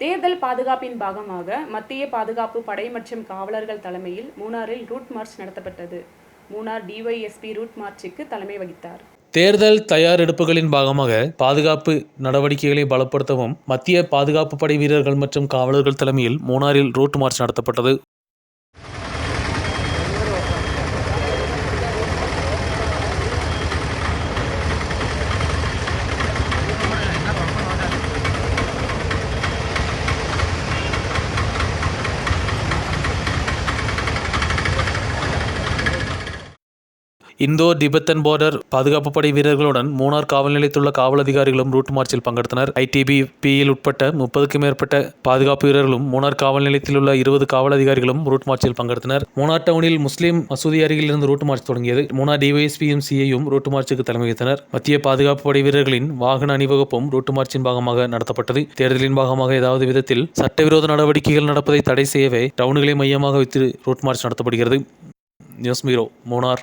தேர்தல் பாதுகாப்பின் பாகமாக மத்திய பாதுகாப்பு படை மற்றும் காவலர்கள் தலைமையில் மூணாறில் ரூட் மார்ச் நடத்தப்பட்டது. மூணார் டிஒய்எஸ்பி ரூட் மார்ச்சுக்கு தலைமை வகித்தார். தேர்தல் தயாரெடுப்புகளின் பாகமாக பாதுகாப்பு நடவடிக்கைகளை பலப்படுத்தவும் மத்திய பாதுகாப்பு படை வீரர்கள் மற்றும் காவலர்கள் தலைமையில் மூணாறில் ரூட் மார்ச் நடத்தப்பட்டது. இந்தோ திபெத்தன் பார்டர் பாதுகாப்பு படை வீரர்களுடன் மூணார் காவல் நிலையத்துள்ள காவல் அதிகாரிகளும் ரூட் மார்ச்சில் பங்கெடுத்தனர். ITBP-யில் உட்பட்ட 30க்கும் மேற்பட்ட பாதுகாப்பு வீரர்களும் மூணார் காவல் நிலையத்தில் உள்ள 20 காவல் அதிகாரிகளும் ரூட் மார்ச்சில் பங்கெடுத்தனர். மூணார் டவுனில் முஸ்லீம் மசூதி அருகில் இருந்து ரூட் மார்ச் தொடங்கியது. மூணார் டிஒய்எஸ்பியும் சிஐயும் ரூட் மார்ச்சுக்கு தலைமை வகித்தனர். மத்திய பாதுகாப்பு படை வீரர்களின் வாகன அணிவகுப்பும் ரூட் மார்ச்சின் பாகமாக நடத்தப்பட்டது. தேர்தலின் பாகமாக ஏதாவது விதத்தில் சட்டவிரோத நடவடிக்கைகள் நடப்பதை தடை செய்யவே டவுன்களை மையமாக வைத்து ரூட் மார்ச் நடத்தப்படுகிறது. நியூஸ் பீரோ, மூணார்.